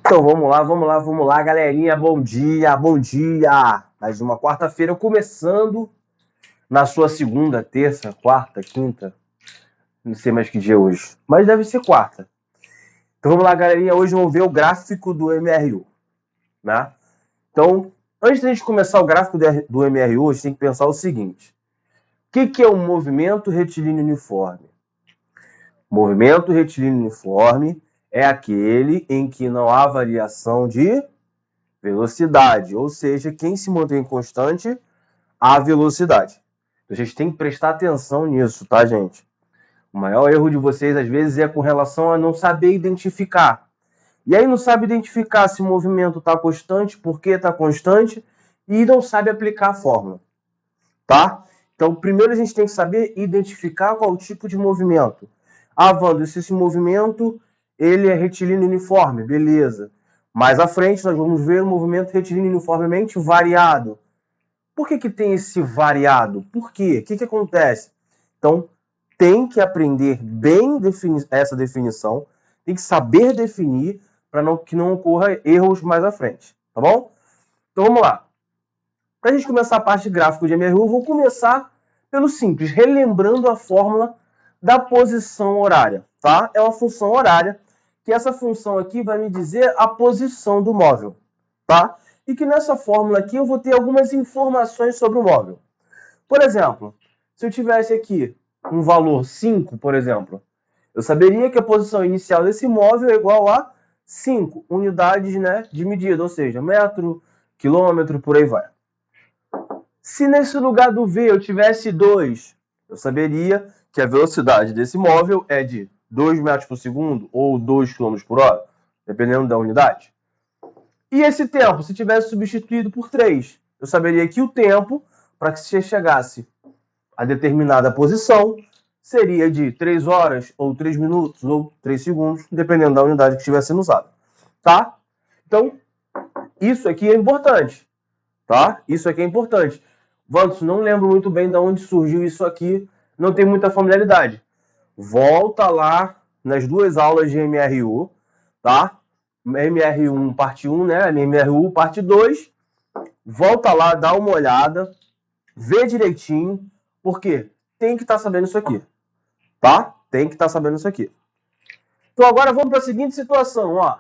Então vamos lá, galerinha. Bom dia, bom dia. Mais uma quarta-feira começando na sua segunda, terça, quarta, quinta. Não sei mais que dia é hoje, mas deve ser quarta. Então vamos lá, galerinha. Hoje vamos ver o gráfico do MRU, né? Então, antes da gente começar o gráfico do MRU, a gente tem que pensar o seguinte: o que é um movimento retilíneo uniforme? Movimento retilíneo uniforme é aquele em que não há variação de velocidade, ou seja, quem se mantém constante, a velocidade. A gente tem que prestar atenção nisso, tá, gente? O maior erro de vocês, às vezes, é com relação a não saber identificar. E aí não sabe identificar se o movimento está constante, por que está constante, e não sabe aplicar a fórmula, tá? Então, primeiro a gente tem que saber identificar qual o tipo de movimento. Ah, Wander, se esse movimento ele é retilíneo uniforme, beleza. Mais à frente nós vamos ver o movimento retilíneo uniformemente variado. Por que tem esse variado? Por quê? O que acontece? Então, tem que aprender bem essa definição, tem que saber definir para que não ocorra erros mais à frente, tá bom? Então, vamos lá. Para a gente começar a parte de gráfico de MRU, vou começar pelo simples, relembrando a fórmula da posição horária, tá? É uma função horária, que essa função aqui vai me dizer a posição do móvel, tá? E que nessa fórmula aqui eu vou ter algumas informações sobre o móvel. Por exemplo, se eu tivesse aqui um valor 5, por exemplo, eu saberia que a posição inicial desse móvel é igual a 5 unidades, né, de medida, ou seja, metro, quilômetro, por aí vai. Se nesse lugar do V eu tivesse 2, eu saberia que a velocidade desse móvel é de 2 metros por segundo ou 2 km por hora, dependendo da unidade. E esse tempo, se tivesse substituído por 3, eu saberia que o tempo, para que você chegasse a determinada posição, seria de 3 horas, ou 3 minutos, ou 3 segundos, dependendo da unidade que estivesse sendo usada. Tá? Então, isso aqui é importante. Tá? Isso aqui é importante. Vantos, não lembro muito bem de onde surgiu isso aqui, não tem muita familiaridade. Volta lá nas duas aulas de MRU, tá? MR1 parte 1, né? MRU parte 2. Volta lá, dá uma olhada, vê direitinho, porque tem que estar sabendo isso aqui, tá? Tem que estar sabendo isso aqui. Então agora vamos para a seguinte situação, ó.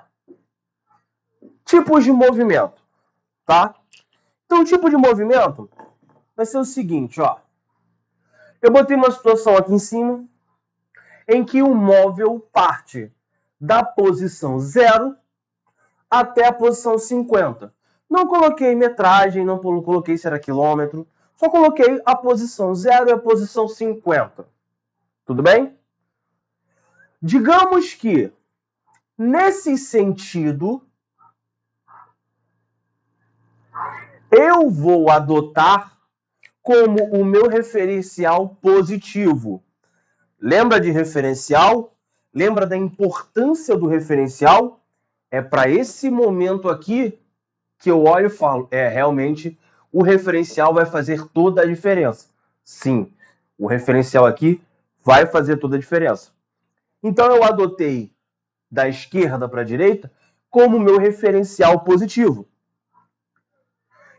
Tipos de movimento, tá? Então o tipo de movimento vai ser o seguinte, ó. Eu botei uma situação aqui em cima em que o móvel parte da posição 0 até a posição 50. Não coloquei metragem, não coloquei se era quilômetro, só coloquei a posição 0 e a posição 50. Tudo bem? Digamos que, nesse sentido, eu vou adotar como o meu referencial positivo. Lembra de referencial? Lembra da importância do referencial? É para esse momento aqui que eu olho e falo, realmente o referencial vai fazer toda a diferença. Sim, o referencial aqui vai fazer toda a diferença. Então eu adotei da esquerda para a direita como meu referencial positivo.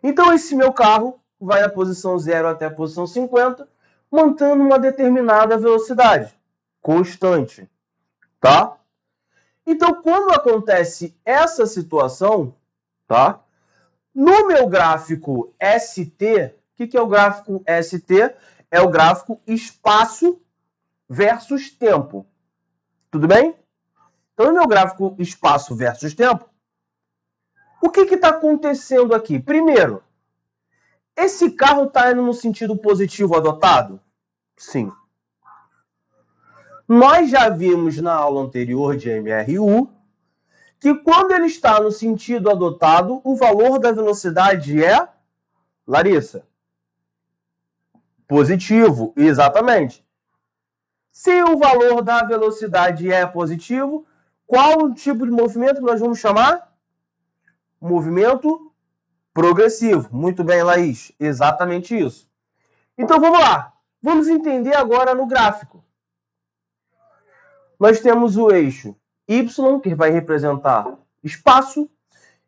Então esse meu carro vai da posição 0 até a posição 50, mantendo uma determinada velocidade constante, tá? Então, quando acontece essa situação, tá? No meu gráfico ST, o que é o gráfico ST? É o gráfico espaço versus tempo. Tudo bem? Então, no meu gráfico espaço versus tempo, o que está acontecendo aqui? Primeiro, esse carro está indo no sentido positivo adotado? Sim. Nós já vimos na aula anterior de MRU que quando ele está no sentido adotado, o valor da velocidade é, Larissa? Positivo, exatamente. Se o valor da velocidade é positivo, qual o tipo de movimento que nós vamos chamar? Movimento progressivo. Muito bem, Laís. Exatamente isso. Então, vamos lá. Vamos entender agora no gráfico. Nós temos o eixo Y, que vai representar espaço,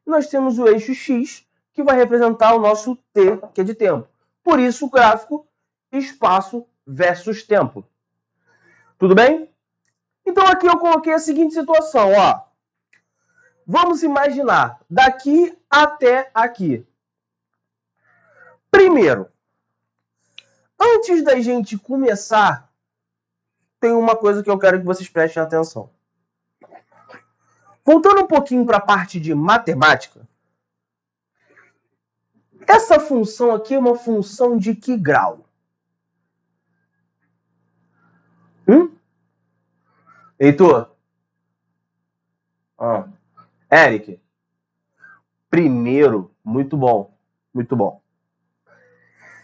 e nós temos o eixo x, que vai representar o nosso t, que é de tempo. Por isso, o gráfico espaço versus tempo. Tudo bem? Então, aqui eu coloquei a seguinte situação, ó. Vamos imaginar daqui até aqui. Primeiro, antes da gente começar, tem uma coisa que eu quero que vocês prestem atenção. Voltando um pouquinho para a parte de matemática, essa função aqui é uma função de que grau? Heitor? Eric? Primeiro. Muito bom. Muito bom.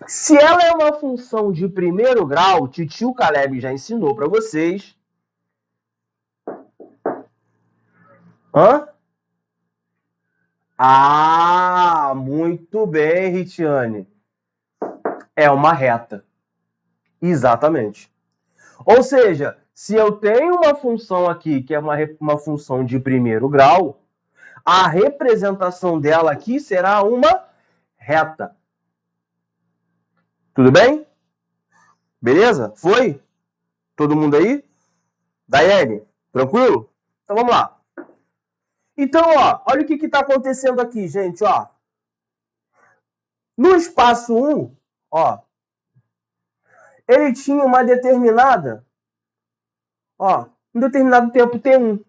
Se ela é uma função de primeiro grau, titio Caleb já ensinou para vocês. Muito bem, Ritiane. É uma reta. Exatamente. Ou seja, se eu tenho uma função aqui que é uma função de primeiro grau, a representação dela aqui será uma reta. Tudo bem? Beleza? Foi? Todo mundo aí? Daiane, tranquilo? Então vamos lá. Então, ó, olha o que está acontecendo aqui, gente, ó. No espaço 1, ó, ele tinha uma determinada, ó, um determinado tempo T1.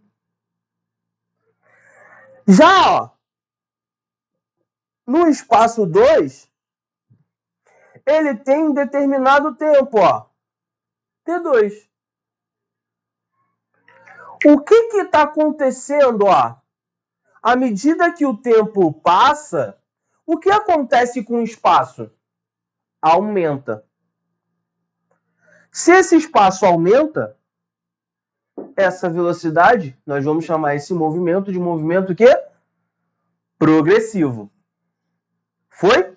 Já, ó, no espaço 2, ele tem um determinado tempo, ó, T2. O que está acontecendo, ó? À medida que o tempo passa, o que acontece com o espaço? Aumenta. Se esse espaço aumenta, essa velocidade, nós vamos chamar esse movimento de movimento quê? Progressivo. Foi?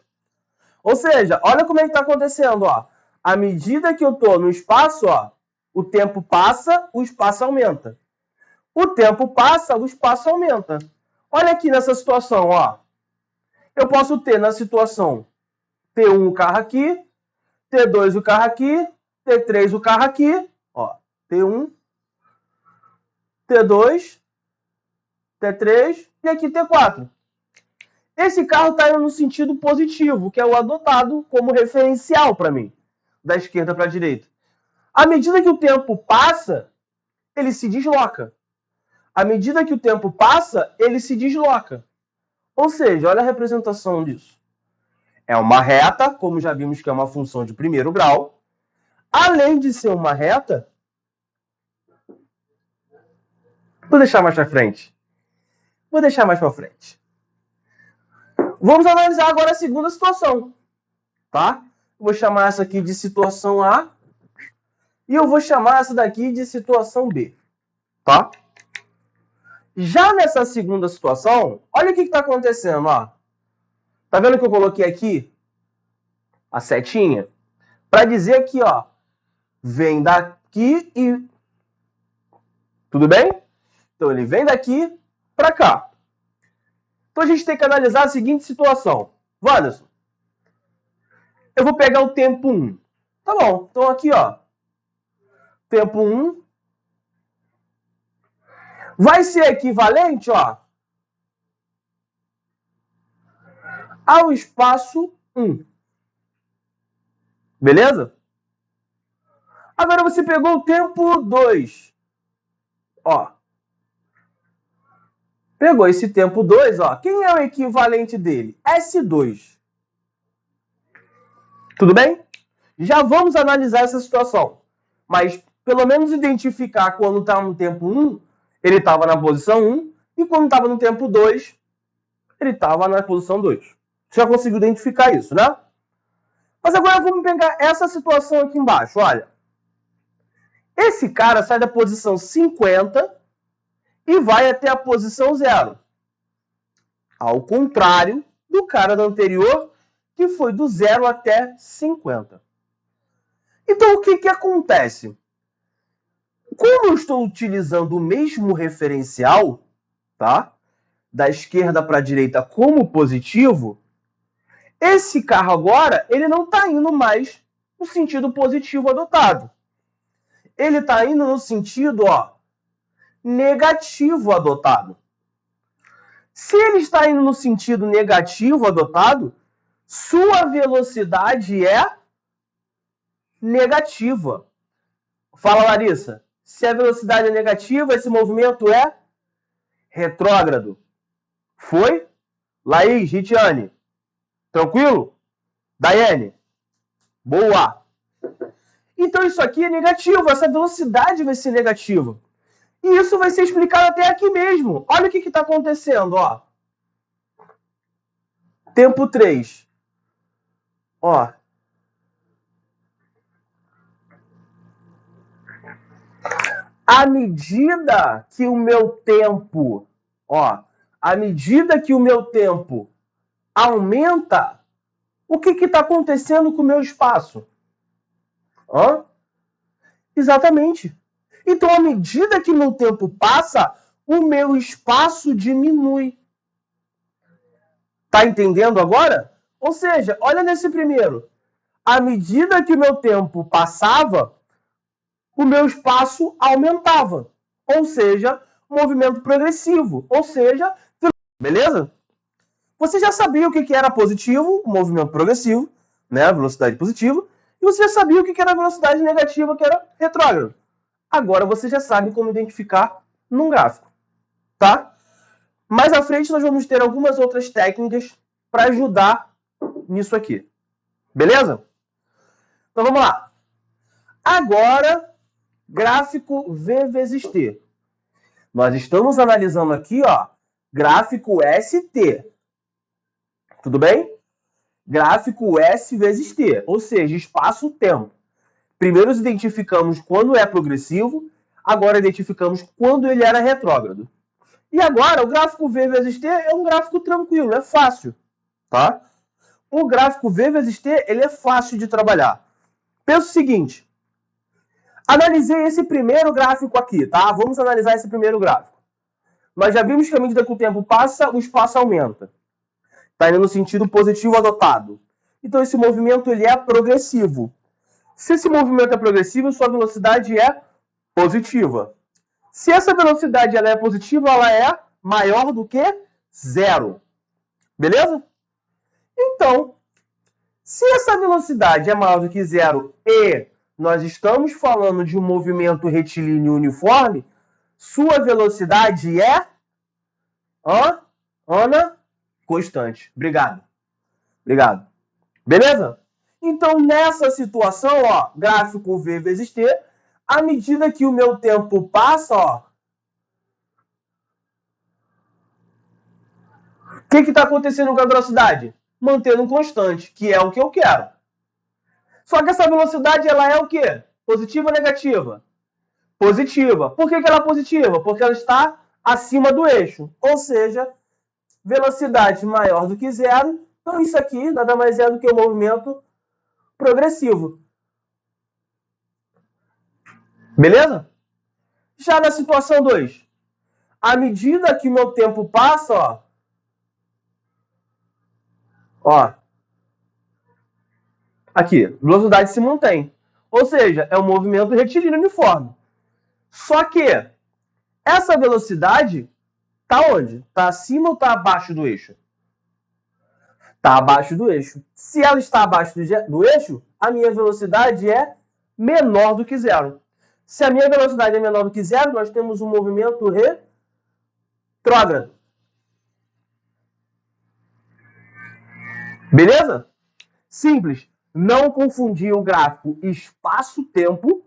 Ou seja, olha como é que está acontecendo, ó. À medida que eu estou no espaço, ó, o tempo passa, o espaço aumenta. O tempo passa, o espaço aumenta. Olha aqui nessa situação, ó. Eu posso ter na situação T1 o carro aqui, T2 o carro aqui, T3 o carro aqui, ó. T1, T2, T3 e aqui T4. Esse carro está indo no sentido positivo, que é o adotado como referencial para mim, da esquerda para a direita. À medida que o tempo passa, ele se desloca. À medida que o tempo passa, ele se desloca. Ou seja, olha a representação disso. É uma reta, como já vimos que é uma função de primeiro grau. Além de ser uma reta, vou deixar mais para frente. Vamos analisar agora a segunda situação, tá? Vou chamar essa aqui de situação A e eu vou chamar essa daqui de situação B, tá? Já nessa segunda situação, olha o que está acontecendo, ó. Tá vendo que eu coloquei aqui a setinha? Para dizer aqui, ó, vem daqui e... Tudo bem? Então, ele vem daqui para cá. Então, a gente tem que analisar a seguinte situação. Wanderson, eu vou pegar o tempo 1. Tá bom, então aqui, ó, tempo 1 vai ser equivalente, ó, ao espaço 1. Beleza? Agora você pegou o tempo 2. Ó. Pegou esse tempo 2, ó. Quem é o equivalente dele? S2. Tudo bem? Já vamos analisar essa situação. Mas, pelo menos, identificar quando está no tempo 1, ele estava na posição 1, e quando estava no tempo 2, ele estava na posição 2. Você já conseguiu identificar isso, né? Mas agora vamos pegar essa situação aqui embaixo, olha. Esse cara sai da posição 50 e vai até a posição 0. Ao contrário do cara do anterior, que foi do 0 até 50. Então, o que acontece? Como eu estou utilizando o mesmo referencial, tá? da esquerda para a direita como positivo, esse carro agora ele não está indo mais no sentido positivo adotado. Ele está indo no sentido negativo adotado. Se ele está indo no sentido negativo adotado, sua velocidade é negativa. Fala, Larissa. Se a velocidade é negativa, esse movimento é retrógrado. Foi? Laís, Ritiane. Tranquilo? Daiane. Boa. Então isso aqui é negativo. Essa velocidade vai ser negativa. E isso vai ser explicado até aqui mesmo. Olha o que está acontecendo. Tempo 3. À medida que o meu tempo, aumenta, o que está acontecendo com o meu espaço? Exatamente. Então, à medida que o meu tempo passa, o meu espaço diminui. Tá entendendo agora? Ou seja, olha nesse primeiro. À medida que o meu tempo passava, o meu espaço aumentava. Ou seja, movimento progressivo. Ou seja, beleza? Você já sabia o que era positivo, o movimento progressivo, né? A velocidade positiva. E você já sabia o que era a velocidade negativa, que era retrógrado. Agora você já sabe como identificar num gráfico, tá? Mais à frente nós vamos ter algumas outras técnicas para ajudar nisso aqui. Beleza? Então vamos lá. Agora, gráfico V vezes T. Nós estamos analisando aqui, gráfico ST. Tudo bem? Gráfico S vezes T, ou seja, espaço-tempo. Primeiro identificamos quando é progressivo, agora identificamos quando ele era retrógrado. E agora, o gráfico V vezes T é um gráfico tranquilo, é fácil, tá? O gráfico V vezes T, ele é fácil de trabalhar. Pensa o seguinte, analisei esse primeiro gráfico aqui, tá? Vamos analisar esse primeiro gráfico. Nós já vimos que à medida que o tempo passa, o espaço aumenta. Está indo no sentido positivo adotado. Então, esse movimento ele é progressivo. Se esse movimento é progressivo, sua velocidade é positiva. Se essa velocidade ela é positiva, ela é maior do que zero. Beleza? Então, se essa velocidade é maior do que zero e nós estamos falando de um movimento retilíneo uniforme, sua velocidade é Ana, constante. Obrigado. Beleza? Então, nessa situação, gráfico V vezes T, à medida que o meu tempo passa, o que está acontecendo com a velocidade? Mantendo um constante, que é o que eu quero. Só que essa velocidade, ela é o quê? Positiva ou negativa? Positiva. Por que ela é positiva? Porque ela está acima do eixo. Ou seja, velocidade maior do que zero. Então, isso aqui nada mais é do que o movimento progressivo. Beleza? Já na situação 2, à medida que o meu tempo passa, aqui, velocidade se mantém. Ou seja, é um movimento retilíneo uniforme. Só que essa velocidade está onde? Está acima ou está abaixo do eixo? Está abaixo do eixo. Se ela está abaixo do eixo, a minha velocidade é menor do que zero. Se a minha velocidade é menor do que zero, nós temos um movimento retrógrado. Beleza? Simples. Não confundir o gráfico espaço-tempo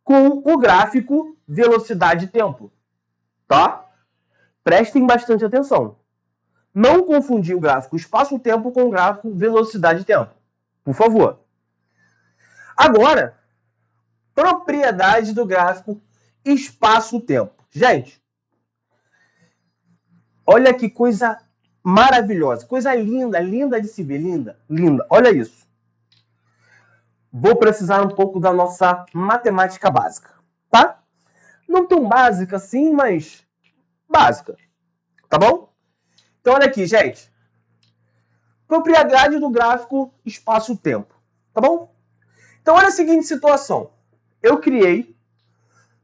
com o gráfico velocidade-tempo. Tá? Prestem bastante atenção. Não confundir o gráfico espaço-tempo com o gráfico velocidade-tempo. Por favor. Agora, propriedade do gráfico espaço-tempo. Gente, olha que coisa maravilhosa, coisa linda, linda de se ver, linda. Olha isso. Vou precisar um pouco da nossa matemática básica, tá? Não tão básica assim, mas básica, tá bom? Então, olha aqui, gente. Propriedade do gráfico espaço-tempo. Tá bom? Então, olha a seguinte situação. Eu criei,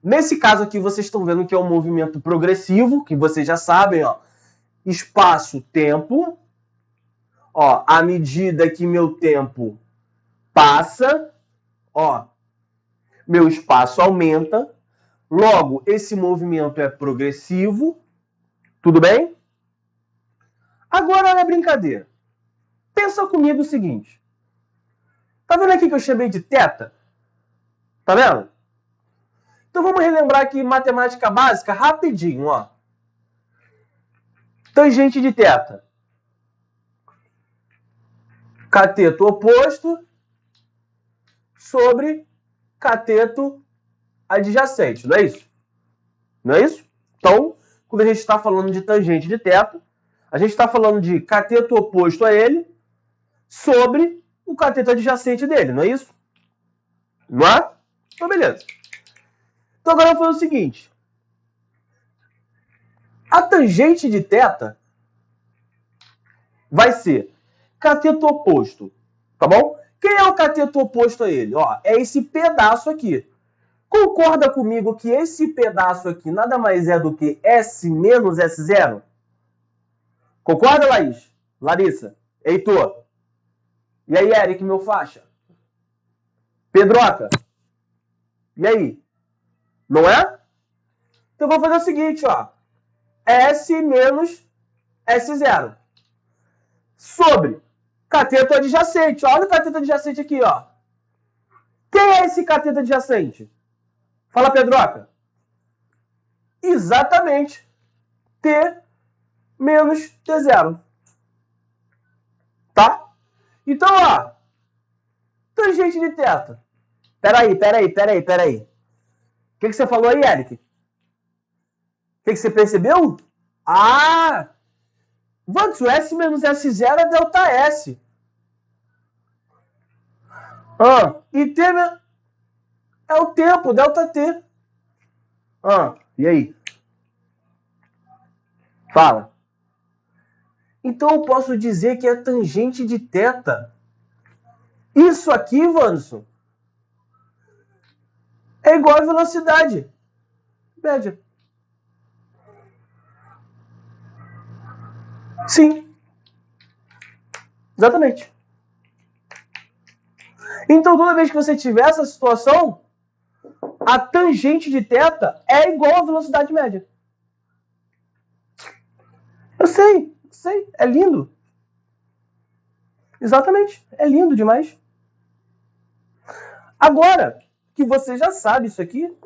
nesse caso aqui, vocês estão vendo que é um movimento progressivo, que vocês já sabem, ó. Espaço-tempo. Ó, à medida que meu tempo passa, ó, meu espaço aumenta. Logo, esse movimento é progressivo. Tudo bem? Agora, olha a brincadeira. Pensa comigo o seguinte. Tá vendo aqui que eu chamei de θ? Tá vendo? Então vamos relembrar aqui matemática básica rapidinho, ó. Tangente de θ. Cateto oposto sobre cateto adjacente, não é isso? Não é isso? Então, quando a gente está falando de tangente de θ, a gente está falando de cateto oposto a ele sobre o cateto adjacente dele, não é isso? Não é? Então, beleza. Então, agora eu vou fazer o seguinte. A tangente de θ vai ser cateto oposto, tá bom? Quem é o cateto oposto a ele? Ó, é esse pedaço aqui. Concorda comigo que esse pedaço aqui nada mais é do que S menos S0? Concorda, Laís? Larissa? Heitor? E aí, Eric, meu faixa? Pedroca? E aí? Não é? Então, eu vou fazer o seguinte, ó. S menos S0. Sobre cateto adjacente. Olha o cateto adjacente aqui, ó. Quem é esse cateto adjacente? Fala, Pedroca. Exatamente. T menos T0. Tá? Então, ó. Tangente de θ. Peraí. O que você falou aí, Eric? O que você percebeu? Ah! Vantos, S menos S0 é delta S. E T é o tempo, delta T. E aí? Fala. Então eu posso dizer que é tangente de θ. Isso aqui, Vanderson, é igual a velocidade média. Sim. Exatamente. Então, toda vez que você tiver essa situação, a tangente de θ é igual à velocidade média. Eu sei. É lindo. Exatamente. É lindo demais. Agora que você já sabe isso aqui,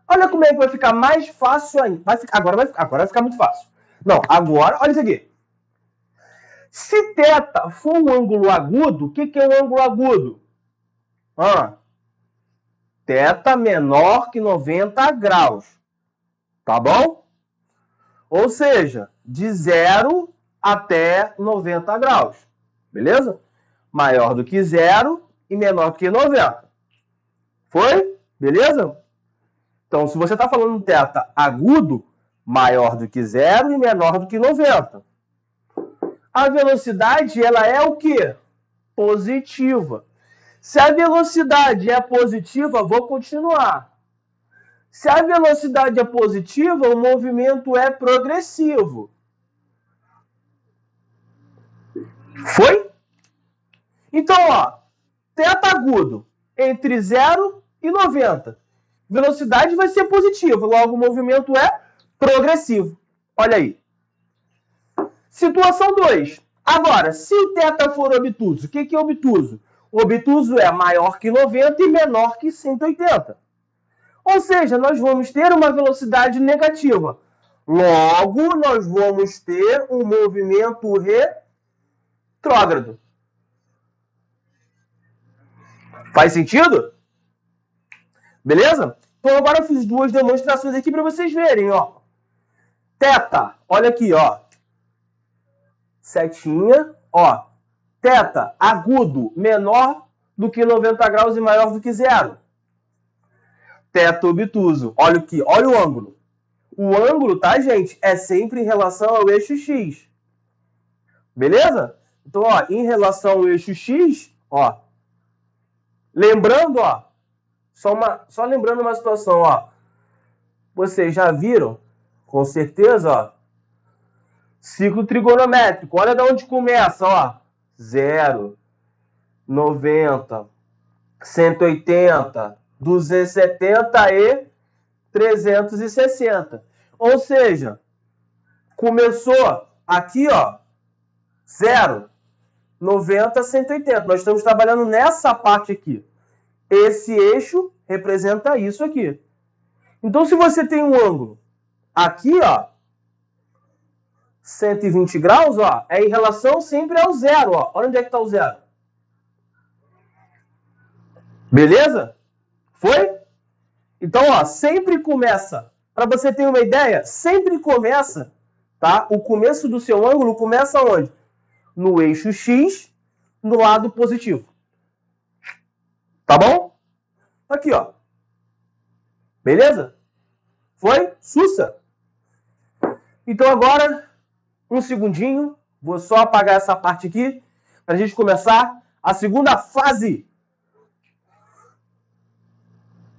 olha como é que vai ficar mais fácil ainda. Agora vai ficar muito fácil. Não, agora, olha isso aqui. Se θ for um ângulo agudo, o que é um ângulo agudo? θ menor que 90 graus. Tá bom? Ou seja, de 0 até 90 graus. Beleza? Maior do que 0 e menor do que 90. Foi? Beleza? Então, se você está falando de θ agudo, maior do que 0 e menor do que 90. A velocidade, ela é o quê? Positiva. Se a velocidade é positiva, vou continuar. Se a velocidade é positiva, o movimento é progressivo. Foi? Então, ó, θ agudo entre 0 e 90. Velocidade vai ser positiva, logo o movimento é progressivo. Olha aí. Situação 2. Agora, se o θ for obtuso, o que é obtuso? Obtuso é maior que 90 e menor que 180. Ou seja, nós vamos ter uma velocidade negativa. Logo, nós vamos ter um movimento retrógrado. Faz sentido? Beleza? Então agora eu fiz duas demonstrações aqui para vocês verem, ó. θ, olha aqui, ó. Setinha, ó. θ agudo menor do que 90 graus e maior do que 0. θ obtuso, olha aqui, olha o ângulo. O ângulo, tá, gente? É sempre em relação ao eixo X. Beleza? Então, ó, em relação ao eixo X, ó. Lembrando, ó. Só lembrando uma situação, ó. Vocês já viram, com certeza, ó. Ciclo trigonométrico. Olha de onde começa, ó. 0, 90, 180, 270 e 360. Ou seja, começou aqui, ó, 0, 90, 180. Nós estamos trabalhando nessa parte aqui. Esse eixo representa isso aqui. Então, se você tem um ângulo aqui, ó, 120 graus, ó, é em relação sempre ao zero, ó. Olha onde é que está o zero. Beleza? Foi? Então, ó, sempre começa, para você ter uma ideia, sempre começa, tá? O começo do seu ângulo começa onde? No eixo X, no lado positivo. Tá bom? Aqui, ó. Beleza? Foi? Sussa? Então agora, um segundinho, vou só apagar essa parte aqui, para a gente começar a segunda fase.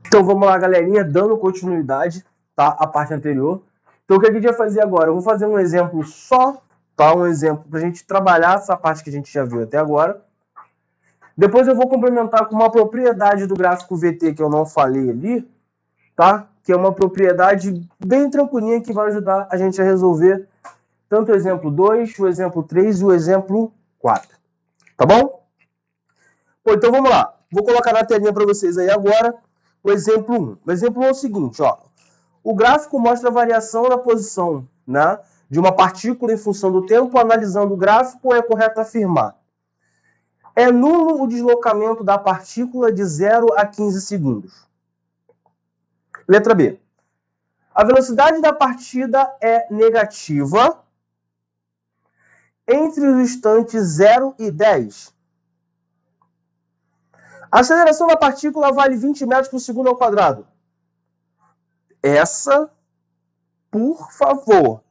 Então vamos lá, galerinha, dando continuidade, tá? A parte anterior. Então o que a gente vai fazer agora? Eu vou fazer um exemplo só, tá? Um exemplo para a gente trabalhar essa parte que a gente já viu até agora. Depois eu vou complementar com uma propriedade do gráfico VT que eu não falei ali, tá? Que é uma propriedade bem tranquilinha que vai ajudar a gente a resolver tanto o exemplo 2, o exemplo 3 e o exemplo 4. Tá bom? Pô, então vamos lá. Vou colocar na telinha para vocês aí agora o exemplo 1. O exemplo 1 é o seguinte, ó. O gráfico mostra a variação na posição, né, de uma partícula em função do tempo. Analisando o gráfico, é correto afirmar: é nulo o deslocamento da partícula de 0 a 15 segundos. Letra B. A velocidade da partida é negativa entre os instantes 0 e 10. A aceleração da partícula vale 20 metros por segundo ao quadrado. Essa, por favor,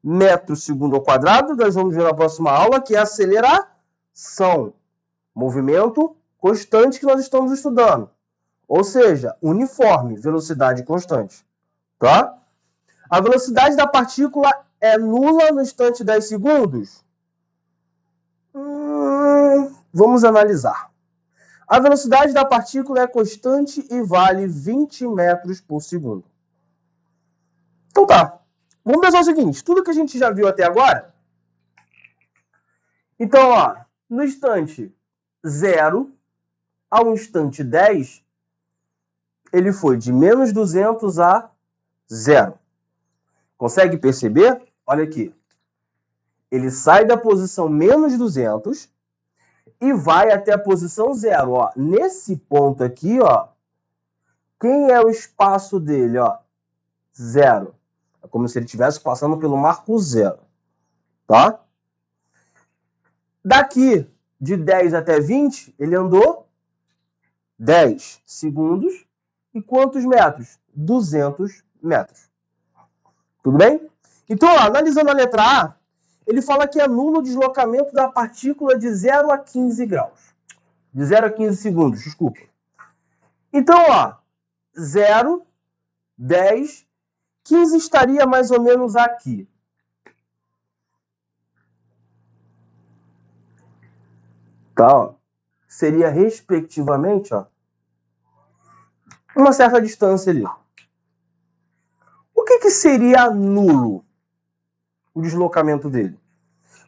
metro segundo ao quadrado, nós vamos ver na próxima aula, que é a aceleração. Movimento constante que nós estamos estudando. Ou seja, uniforme, velocidade constante. Tá? A velocidade da partícula é nula no instante 10 segundos? Vamos analisar. A velocidade da partícula é constante e vale 20 metros por segundo. Então tá. Vamos pensar o seguinte. Tudo que a gente já viu até agora. Então, ó. No instante 0 ao instante 10, ele foi de menos 200 a 0. Consegue perceber? Olha aqui. Ele sai da posição menos 200 e vai até a posição 0. Ó. Nesse ponto aqui, ó, quem é o espaço dele? Ó? 0. É como se ele estivesse passando pelo marco 0. Tá? Daqui de 10 até 20, ele andou 10 segundos. E quantos metros? 200 metros. Tudo bem? Então, ó, analisando a letra A, ele fala que é nulo o deslocamento da partícula de 0 a 15 graus. De 0 a 15 segundos, desculpa. Então, ó, 0, 10, 15 estaria mais ou menos aqui. Tá, ó. Seria, respectivamente, ó, uma certa distância ali. O que seria nulo o deslocamento dele?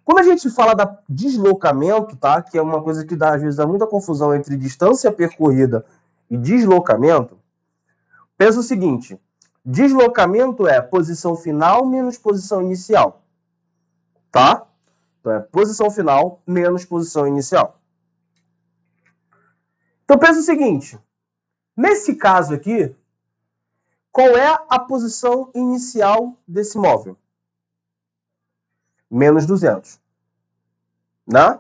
Quando a gente fala da deslocamento, tá? Que é uma coisa que às vezes dá muita confusão entre distância percorrida e deslocamento, pensa o seguinte: deslocamento é posição final menos posição inicial. Tá? Então é posição final menos posição inicial. Então pensa o seguinte: nesse caso aqui, qual é a posição inicial desse móvel? Menos 200. Né?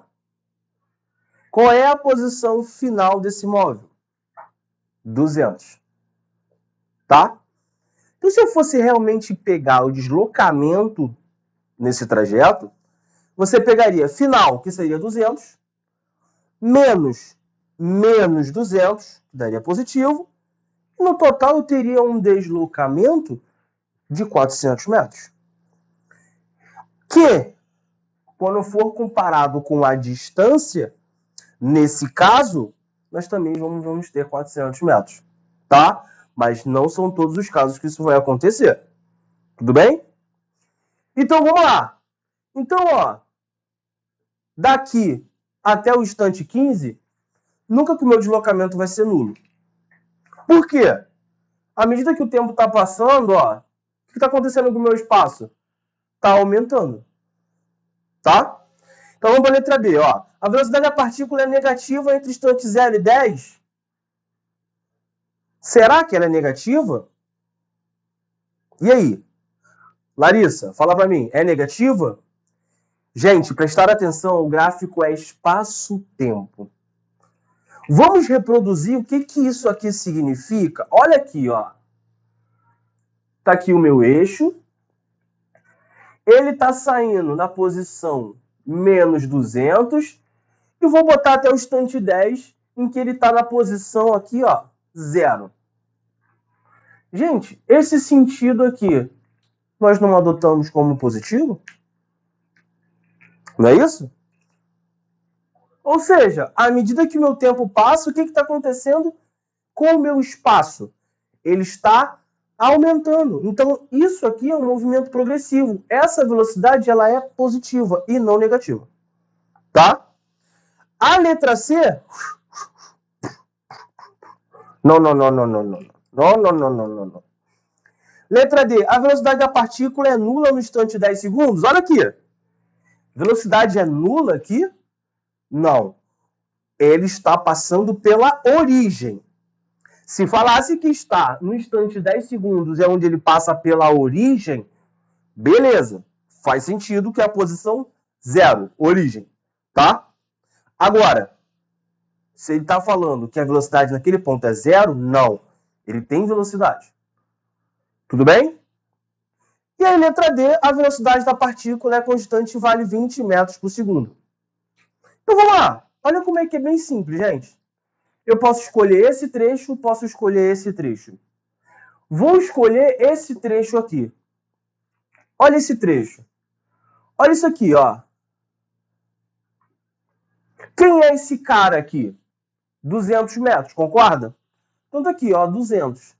Qual é a posição final desse móvel? 200. Tá? Então, se eu fosse realmente pegar o deslocamento nesse trajeto, você pegaria final, que seria 200, menos 200, que daria positivo, e no total eu teria um deslocamento de 400 metros. Que, quando for comparado com a distância, nesse caso, nós também vamos ter 400 metros, tá? Mas não são todos os casos que isso vai acontecer. Tudo bem? Então, vamos lá. Então, ó, daqui até o instante 15, nunca que o meu deslocamento vai ser nulo. Por quê? À medida que o tempo está passando, ó, o que está acontecendo com o meu espaço? Está aumentando. Tá? Então vamos para a letra B. Ó. A velocidade da partícula é negativa entre instantes 0 e 10. Será que ela é negativa? E aí? Larissa, fala para mim. É negativa? Gente, prestar atenção, o gráfico é espaço-tempo. Vamos reproduzir o que isso aqui significa? Olha aqui, ó. Tá aqui o meu eixo. Ele está saindo na posição menos 200 e vou botar até o instante 10 em que ele está na posição aqui, ó, 0. Gente, esse sentido aqui, nós não adotamos como positivo? Não é isso? Ou seja, à medida que o meu tempo passa, o que está acontecendo com o meu espaço? Ele está aumentando. Então, isso aqui é um movimento progressivo. Essa velocidade ela é positiva e não negativa. Tá? A letra C... Não. Letra D. A velocidade da partícula é nula no instante 10 segundos? Olha aqui. Velocidade é nula aqui? Não. Ele está passando pela origem. Se falasse que está no instante 10 segundos é onde ele passa pela origem, beleza. Faz sentido que é a posição 0, origem. Tá? Agora, se ele está falando que a velocidade naquele ponto é 0, não. Ele tem velocidade. Tudo bem? E aí, letra D, a velocidade da partícula é constante e vale 20 metros por segundo. Então vamos lá. Olha como é que é bem simples, gente. Eu posso escolher esse trecho, posso escolher esse trecho. Vou escolher esse trecho aqui. Olha esse trecho. Olha isso aqui, ó. Quem é esse cara aqui? 200 metros, concorda? Então tá aqui, ó, 200.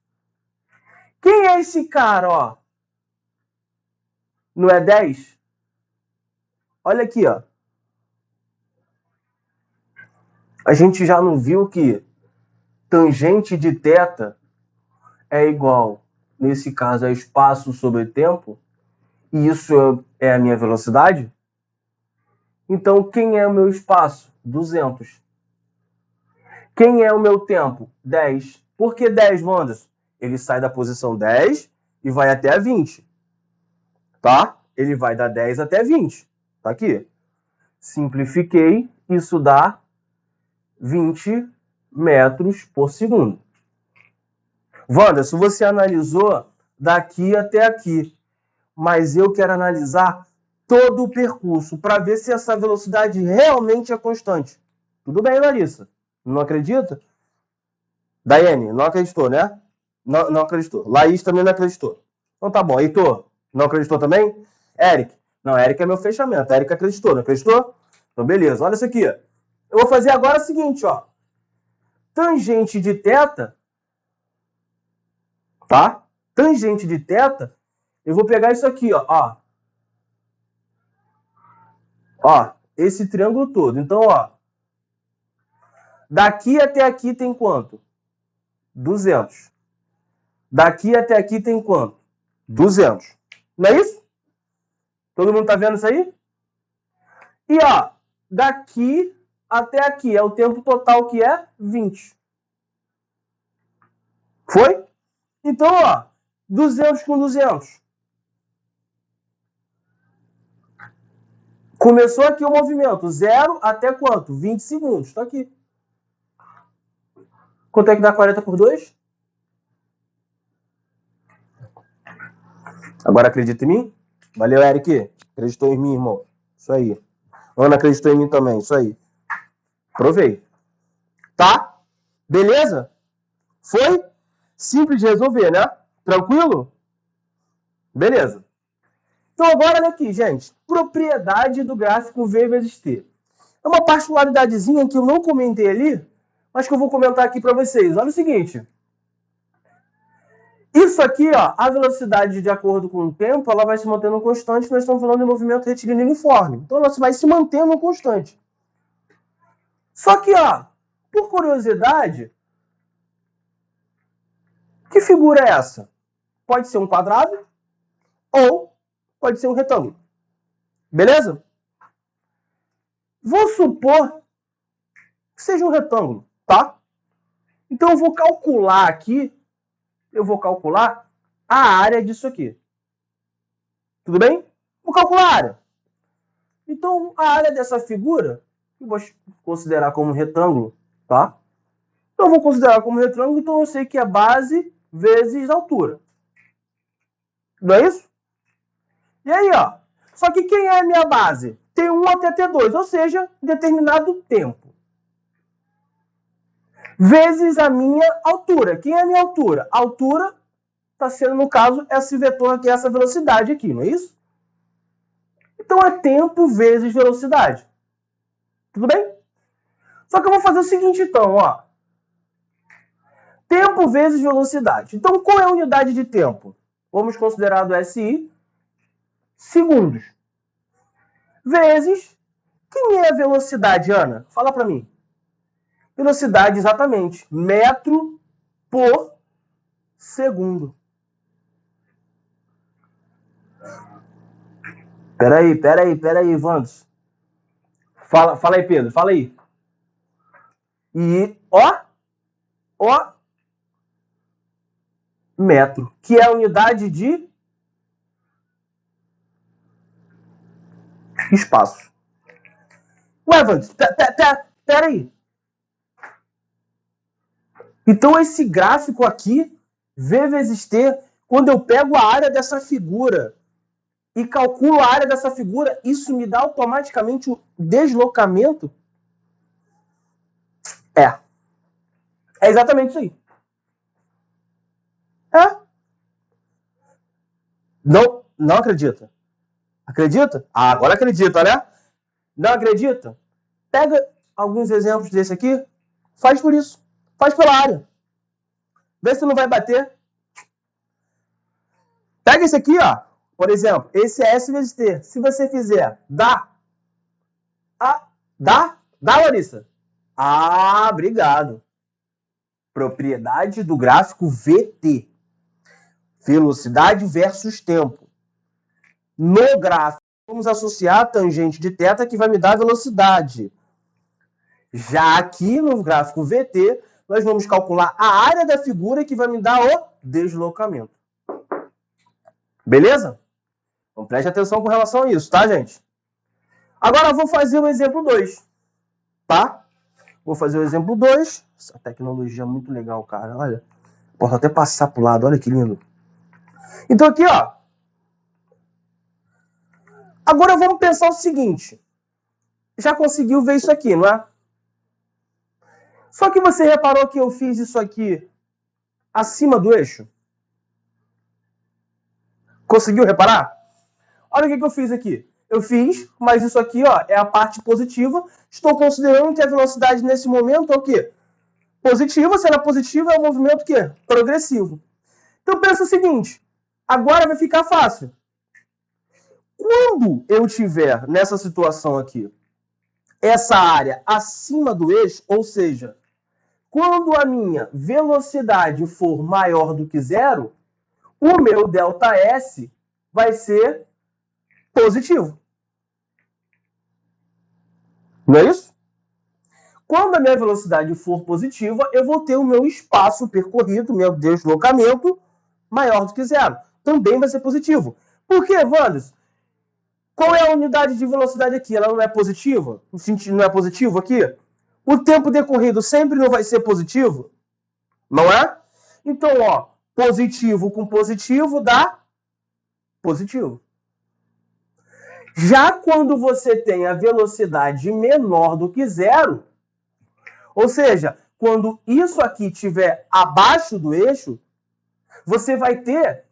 Quem é esse cara, ó? Não é 10? Olha aqui, ó. A gente já não viu que tangente de θ é igual, nesse caso, a espaço sobre tempo? E isso é a minha velocidade? Então, quem é o meu espaço? 200. Quem é o meu tempo? 10. Por que 10, Wanderson? Ele sai da posição 10 e vai até a 20. Tá? Ele vai da 10 até 20. Tá aqui. Simplifiquei, isso dá 20 metros por segundo. Wanderson, você analisou daqui até aqui, mas eu quero analisar todo o percurso para ver se essa velocidade realmente é constante. Tudo bem, Larissa? Não acredita? Daiane, não acreditou, né? Não acreditou. Laís também não acreditou. Então tá bom. Heitor, não acreditou também? Eric? Não, Eric é meu fechamento. Eric acreditou, não acreditou? Então beleza, olha isso aqui. Eu vou fazer agora o seguinte, ó. Tangente de θ, tá? Tangente de θ, eu vou pegar isso aqui, ó. Ó, esse triângulo todo. Então, ó, daqui até aqui tem quanto? 200. Daqui até aqui tem quanto? 200. Não é isso? Todo mundo tá vendo isso aí? E, ó, daqui até aqui é o tempo total que é 20. Foi? Então, ó, 200 com 200. Começou aqui o movimento. 0 até quanto? 20 segundos. Tá aqui. Quanto é que dá 40 por 2? Agora acredita em mim? Valeu, Eric. Acreditou em mim, irmão. Isso aí. Ana acreditou em mim também. Isso aí. Provei. Tá? Beleza? Foi? Simples de resolver, né? Tranquilo? Beleza. Então agora olha aqui, gente. Propriedade do gráfico V vezes T. É uma particularidadezinha que eu não comentei ali, mas que eu vou comentar aqui para vocês. Olha o seguinte. Isso aqui, ó, a velocidade de acordo com o tempo, ela vai se mantendo constante. Nós estamos falando de movimento retilíneo uniforme. Então ela vai se mantendo constante. Só que, ó, por curiosidade, que figura é essa? Pode ser um quadrado ou pode ser um retângulo. Beleza? Vou supor que seja um retângulo, tá? Então eu vou calcular aqui, a área disso aqui. Tudo bem? Vou calcular a área. Então a área dessa figura, eu vou considerar como retângulo, tá? Então eu vou considerar como retângulo, então eu sei que é base vezes altura. Não é isso? E aí, ó. Só que quem é a minha base? T1 até T2, ou seja, determinado tempo. Vezes a minha altura. Quem é a minha altura? A altura está sendo, no caso, esse vetor aqui, essa velocidade aqui, não é isso? Então é tempo vezes velocidade. Tudo bem? Só que eu vou fazer o seguinte, então, ó. Tempo vezes velocidade. Então, qual é a unidade de tempo? Vamos considerar do SI segundos. Vezes, quem é a velocidade, Ana? Fala para mim. Velocidade, exatamente. Metro por segundo. Peraí, Vandos. Fala aí, Pedro, fala aí. E, ó, metro, que é a unidade de espaço. Ué, Vandos, peraí. Então, esse gráfico aqui, V vezes T, quando eu pego a área dessa figura e calculo a área dessa figura, isso me dá automaticamente o deslocamento? É exatamente isso aí. Não acredita. Acredita? Ah, agora acredita, né? Não acredita? Pega alguns exemplos desse aqui, faz por isso. Faz pela área. Vê se não vai bater. Pega esse aqui, ó. Por exemplo, esse é S vezes T. Se você fizer, dá, Larissa? Ah, obrigado. Propriedade do gráfico VT. Velocidade versus tempo. No gráfico, vamos associar a tangente de θ que vai me dar a velocidade. Já aqui no gráfico VT, nós vamos calcular a área da figura que vai me dar o deslocamento. Beleza? Então preste atenção com relação a isso, tá, gente? Agora eu vou fazer o exemplo 2, tá? Vou fazer o exemplo 2. Essa tecnologia é muito legal, cara. Olha, posso até passar pro lado, olha que lindo. Então aqui, ó. Agora vamos pensar o seguinte. Já conseguiu ver isso aqui, não é? Só que você reparou que eu fiz isso aqui acima do eixo? Conseguiu reparar? Olha o que eu fiz aqui. Eu fiz, mas isso aqui, ó, é a parte positiva. Estou considerando que a velocidade nesse momento é o quê? Positiva. Se ela é positiva, é um movimento o quê? Progressivo. Então pensa o seguinte. Agora vai ficar fácil. Quando eu tiver nessa situação aqui, essa área acima do eixo, ou seja, quando a minha velocidade for maior do que zero, o meu ΔS vai ser positivo. Não é isso? Quando a minha velocidade for positiva, eu vou ter o meu espaço percorrido, meu deslocamento, maior do que zero. Também vai ser positivo. Por quê, Wanderson? Qual é a unidade de velocidade aqui? Ela não é positiva? O sentido não é positivo aqui? O tempo decorrido sempre não vai ser positivo? Não é? Então, ó, positivo com positivo dá positivo. Já quando você tem a velocidade menor do que zero, ou seja, quando isso aqui estiver abaixo do eixo, você vai ter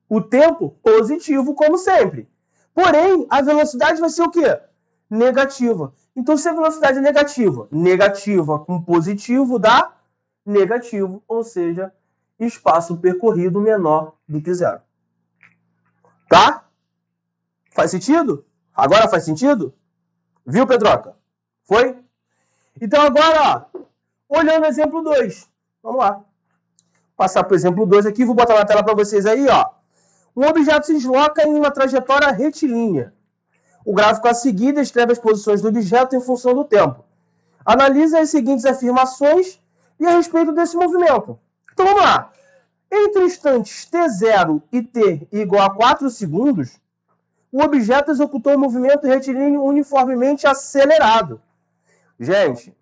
o tempo positivo, como sempre. Porém, a velocidade vai ser o quê? Negativa. Então, se a velocidade é negativa, negativa com positivo dá negativo, ou seja, espaço percorrido menor do que zero. Tá? Faz sentido? Agora faz sentido? Viu, Pedroca? Foi? Então, agora, ó, olhando o exemplo 2. Vamos lá. Passar para o exemplo 2 aqui, vou botar na tela para vocês aí, ó. Um objeto se desloca em uma trajetória retilínea. O gráfico a seguir descreve as posições do objeto em função do tempo. Analise as seguintes afirmações e a respeito desse movimento. Então, vamos lá. Entre instantes t0 e t igual a 4 segundos, o objeto executou um movimento retilíneo uniformemente acelerado. Gente,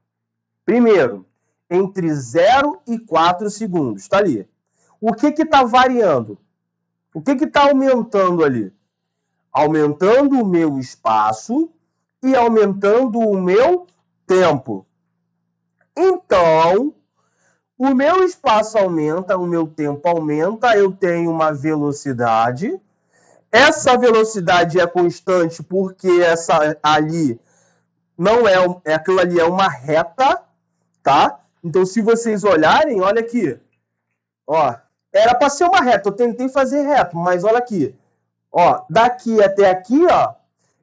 primeiro, entre 0 e 4 segundos, está ali. O que está variando? O que está aumentando ali? Aumentando o meu espaço e aumentando o meu tempo. Então, o meu espaço aumenta, o meu tempo aumenta, eu tenho uma velocidade. Essa velocidade é constante porque essa ali não é, aquilo ali é uma reta, tá? Então, se vocês olharem, olha aqui. Ó, era para ser uma reta, eu tentei fazer reto, mas olha aqui. Ó, daqui até aqui, ó,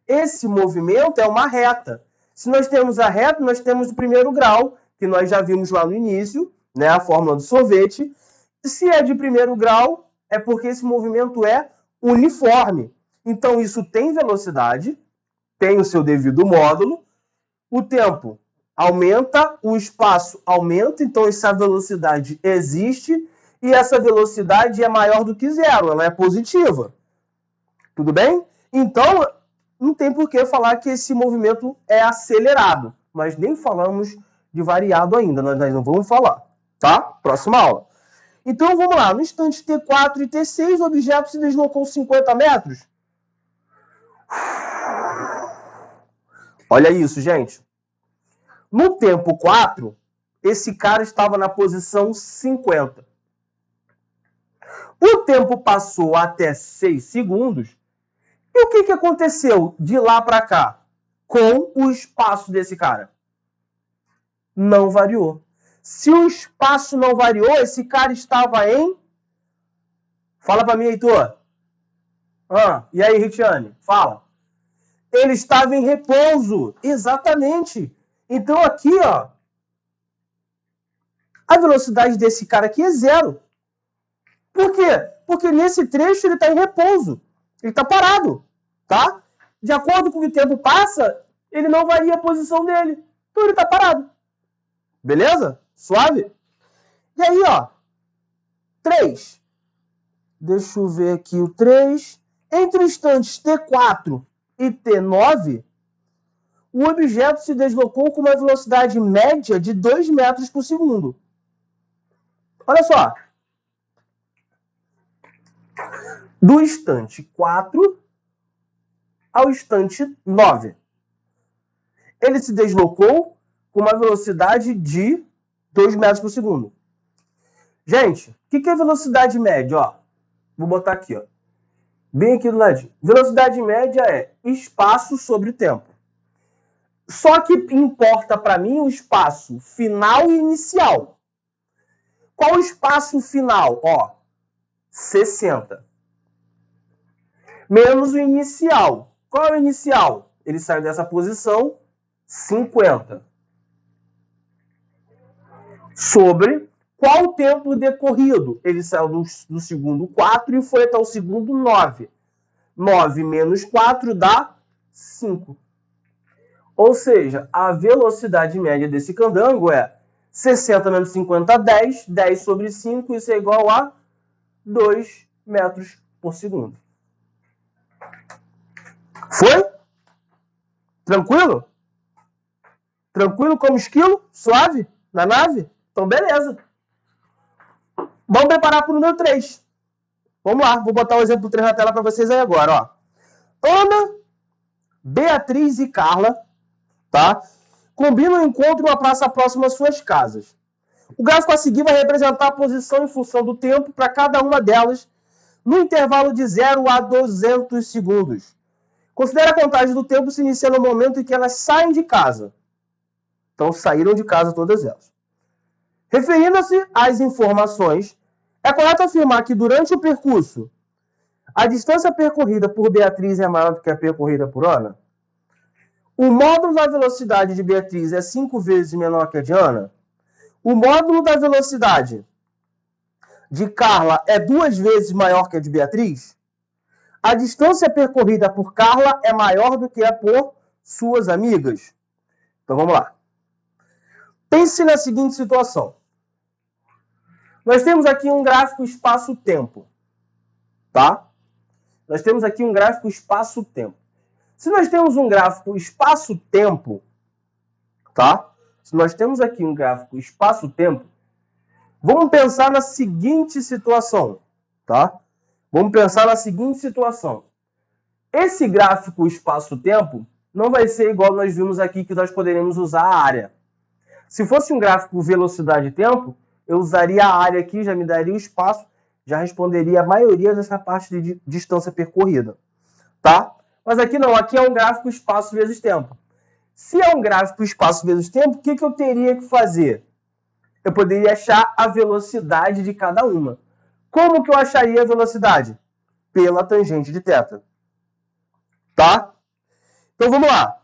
esse movimento é uma reta. Se nós temos a reta, nós temos o primeiro grau, que nós já vimos lá no início, né, a fórmula do sorvete. Se é de primeiro grau, é porque esse movimento é uniforme. Então, isso tem velocidade, tem o seu devido módulo, o tempo aumenta, o espaço aumenta, então essa velocidade existe, e essa velocidade é maior do que zero, ela é positiva. Tudo bem? Então, não tem por que falar que esse movimento é acelerado. Nós nem falamos de variado ainda, nós não vamos falar. Tá? Próxima aula. Então, vamos lá. No instante T4 e T6, o objeto se deslocou 50 metros. Olha isso, gente. No tempo 4, esse cara estava na posição 50. O tempo passou até 6 segundos. E o que aconteceu de lá para cá com o espaço desse cara? Não variou. Se o espaço não variou, esse cara estava em... Fala para mim, Heitor. E aí, Ritiane? Fala. Ele estava em repouso. Exatamente. Então, aqui, ó, a velocidade desse cara aqui é zero. Por quê? Porque nesse trecho ele está em repouso. Ele está parado, tá? De acordo com o que o tempo passa, ele não varia a posição dele. Então ele está parado. Beleza? Suave? E aí, ó, 3. Deixa eu ver aqui o 3. Entre os instantes T4 e T9, o objeto se deslocou com uma velocidade média de 2 metros por segundo. Olha só. Do instante 4 ao instante 9. Ele se deslocou com uma velocidade de 2 metros por segundo. Gente, o que é velocidade média? Ó, vou botar aqui, ó, bem aqui do ladinho. Velocidade média é espaço sobre tempo. Só que importa para mim o espaço final e inicial. Qual o espaço final? Ó, 60. Menos o inicial. Qual é o inicial? Ele saiu dessa posição 50. Sobre qual o tempo decorrido? Ele saiu do segundo 4 e foi até o segundo 9. 9 menos 4 dá 5. Ou seja, a velocidade média desse candango é 60 menos 50, 10. 10 sobre 5, isso é igual a 2 metros por segundo. Foi? Tranquilo? Tranquilo como esquilo? Suave? Na nave? Então, beleza. Vamos preparar para o número 3. Vamos lá, vou botar o exemplo 3 na tela para vocês aí agora, ó. Ana, Beatriz e Carla, tá? Combinam um encontro em uma praça próxima às suas casas. O gráfico a seguir vai representar a posição em função do tempo para cada uma delas no intervalo de 0 a 200 segundos. Considere a contagem do tempo se inicia no momento em que elas saem de casa. Então, saíram de casa todas elas. Referindo-se às informações, é correto afirmar que durante o percurso, a distância percorrida por Beatriz é maior do que a percorrida por Ana? O módulo da velocidade de Beatriz é 5 vezes menor que a de Ana? O módulo da velocidade de Carla é 2 vezes maior que a de Beatriz? A distância percorrida por Carla é maior do que a por suas amigas? Então vamos lá. Pense na seguinte situação. Nós temos aqui um gráfico espaço-tempo, tá? Nós temos aqui um gráfico espaço-tempo. Se nós temos um gráfico espaço-tempo, tá? Se nós temos aqui um gráfico espaço-tempo, vamos pensar na seguinte situação, tá? Vamos pensar na seguinte situação. Esse gráfico espaço-tempo não vai ser igual nós vimos aqui, que nós poderíamos usar a área. Se fosse um gráfico velocidade-tempo, eu usaria a área aqui, já me daria o espaço, já responderia a maioria dessa parte de distância percorrida, tá? Mas aqui não, aqui é um gráfico espaço vezes tempo. Se é um gráfico espaço vezes tempo, o que eu teria que fazer? Eu poderia achar a velocidade de cada uma. Como que eu acharia a velocidade? Pela tangente de θ. Tá? Então vamos lá.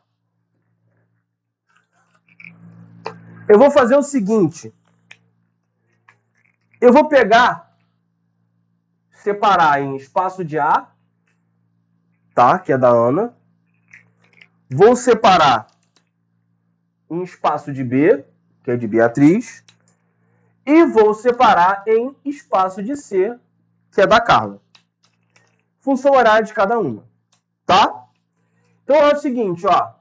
Eu vou fazer o seguinte. Eu vou pegar, separar em espaço de A, tá? Que é da Ana. Vou separar em espaço de B, que é de Beatriz. E vou separar em espaço de C, que é da Carla. Função horária de cada uma, tá? Então é o seguinte, ó.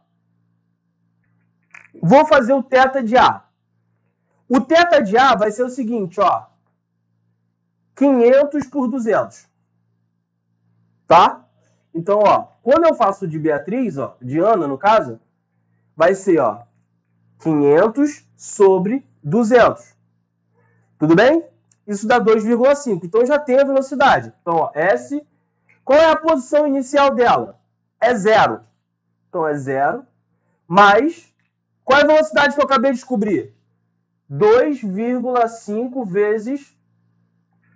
Vou fazer o θ de A. O θ de A vai ser o seguinte, ó. 500 por 200. Tá? Então, ó, quando eu faço de Beatriz, ó, de Ana, no caso, vai ser, ó, 500 sobre 200. Tudo bem? Isso dá 2,5. Então, já tem a velocidade. Então, ó, S. Qual é a posição inicial dela? É 0. Então, é 0. Mais. Qual é a velocidade que eu acabei de descobrir? 2,5 vezes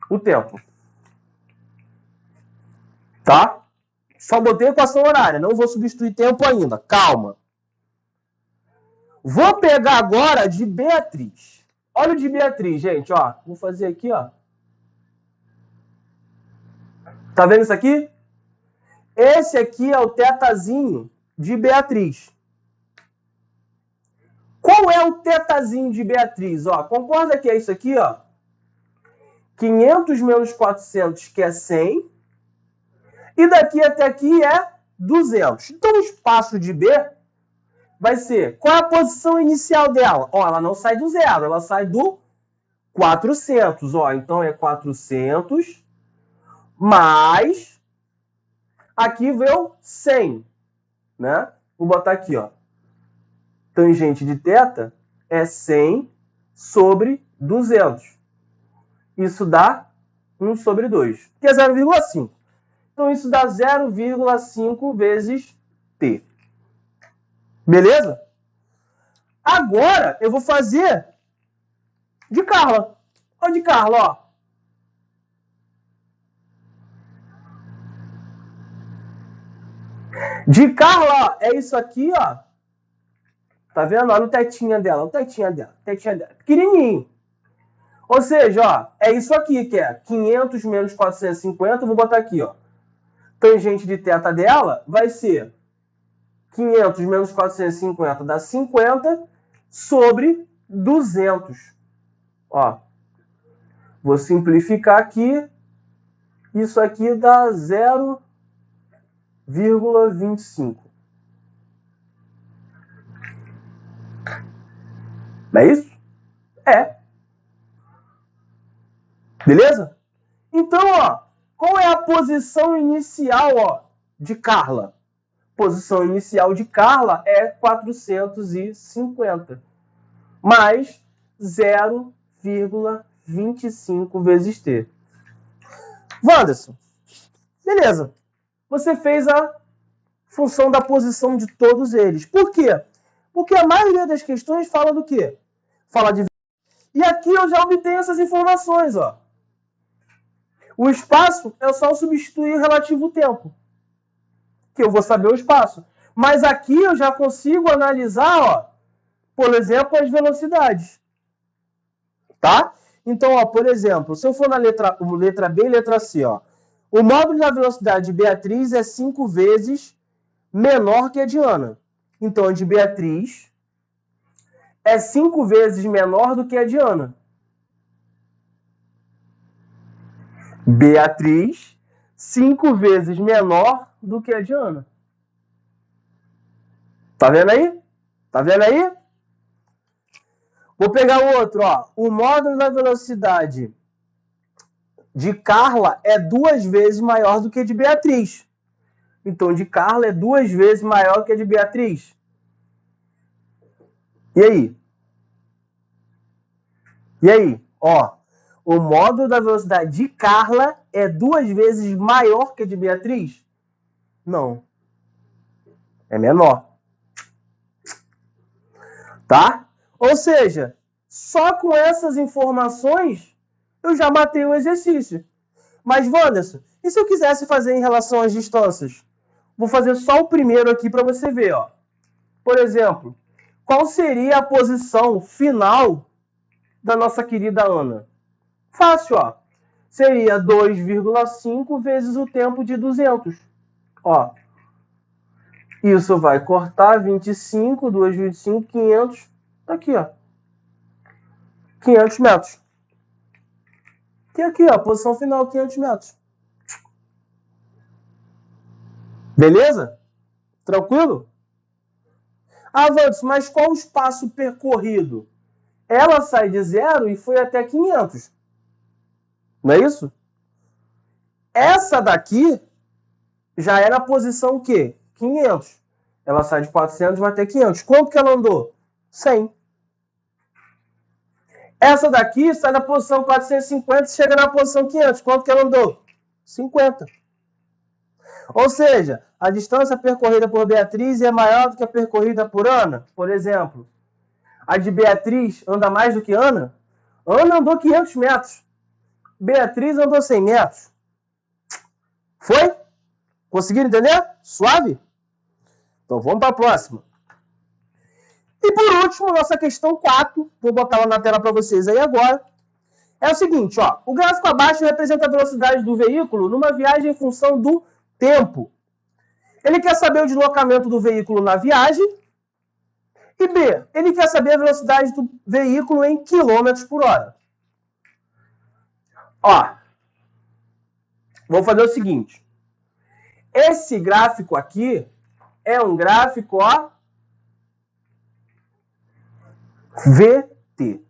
o tempo. Tá? Só botei a equação horária. Não vou substituir tempo ainda. Calma. Vou pegar agora de Beatriz. Olha o de Beatriz, gente, ó. Vou fazer aqui, ó. Tá vendo isso aqui? Esse aqui é o θzinho de Beatriz. Qual é o θzinho de Beatriz? Ó, concorda que é isso aqui, ó? 500 menos 400, que é 100. E daqui até aqui é 200. Então, o espaço de B vai ser... Qual é a posição inicial dela? Ó, ela não sai do 0, ela sai do 400. Ó, então é 400 mais... Aqui veio 100, né? Vou botar aqui, ó. Tangente de θ é 100 sobre 200. Isso dá 1 sobre 2, que é 0,5. Então, isso dá 0,5 vezes t. Beleza? Agora, eu vou fazer de Carla. Olha de Carla, ó. De Carla, ó, é isso aqui, ó. Tá vendo? Olha o tetinha dela, o tetinha dela, pequenininho. Ou seja, ó, é isso aqui que é 500 menos 450, vou botar aqui, ó. Tangente de θ dela vai ser 500 menos 450 dá 50 sobre 200. Ó, vou simplificar aqui. Isso aqui dá 0,25. Não é isso? É. Beleza? Então, ó, Qual é a posição inicial, ó, de Carla? Posição inicial de Carla é 450, mais 0,25 vezes T. Wanderson, beleza. Você fez a função da posição de todos eles. Por quê? Porque a maioria das questões fala do quê? Fala de... E aqui eu já obtenho essas informações, ó. O espaço é só substituir o relativo tempo, que eu vou saber o espaço. Mas aqui eu já consigo analisar, ó, por exemplo, as velocidades. Tá? Então, ó, por exemplo, se eu for na letra B e letra C, ó, o módulo da velocidade de Beatriz é 5 vezes menor que a de Ana. Então, a de Beatriz é 5 vezes menor do que a de Ana. Beatriz, 5 vezes menor do que a de Ana. Tá vendo aí? Tá vendo aí? Vou pegar o outro, ó. O módulo da velocidade de Carla é 2 vezes maior do que a de Beatriz. Então, de Carla é 2 vezes maior que a de Beatriz. E aí? E aí? Ó, o módulo da velocidade de Carla é 2 vezes maior que a de Beatriz? Não. É menor. Tá? Ou seja, só com essas informações eu já matei o exercício. Mas, Wanderson, e se eu quisesse fazer em relação às distâncias? Vou fazer só o primeiro aqui para você ver, ó. Por exemplo, qual seria a posição final da nossa querida Ana? Fácil, ó. Seria 2,5 vezes o tempo de 200. Ó. Isso vai cortar 25, 2,25, 500. Tá aqui, ó. 500 metros. E aqui, ó, posição final, 500 metros. Beleza? Tranquilo? Ah, Wanderson, mas qual o espaço percorrido? Ela sai de 0 e foi até 500. Não é isso? Essa daqui já era a posição o quê? 500. Ela sai de 400 e vai até 500. Quanto que ela andou? 100. Essa daqui sai da posição 450 e chega na posição 500. Quanto que ela andou? 50. Ou seja, a distância percorrida por Beatriz é maior do que a percorrida por Ana. Por exemplo, a de Beatriz anda mais do que Ana? Ana andou 500 metros. Beatriz andou 100 metros. Foi? Conseguiram entender? Suave? Então vamos para a próxima. E por último, nossa questão 4, vou botar ela na tela para vocês aí agora, é o seguinte, ó, o gráfico abaixo representa a velocidade do veículo numa viagem em função do tempo. Ele quer saber o deslocamento do veículo na viagem e B, ele quer saber a velocidade do veículo em quilômetros por hora. Ó, vou fazer o seguinte, esse gráfico aqui é um gráfico, ó, VT.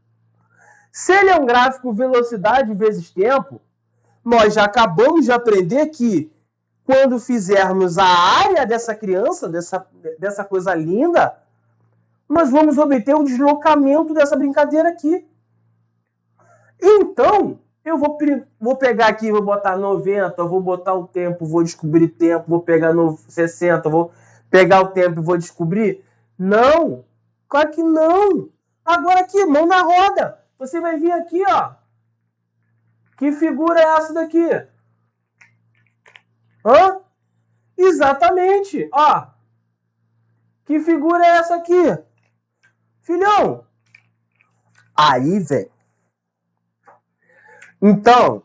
Se ele é um gráfico velocidade vezes tempo, nós já acabamos de aprender que quando fizermos a área dessa criança, dessa coisa linda, nós vamos obter o deslocamento dessa brincadeira aqui. Então, eu vou pegar aqui, vou botar 90, vou botar o tempo, vou descobrir tempo, vou pegar 60, vou pegar o tempo e vou descobrir? Não, claro que não. Agora aqui, mão na roda. Você vai vir aqui, ó. Que figura é essa daqui? Hã? Exatamente, ó. Que figura é essa aqui? Filhão. Aí, velho. Então,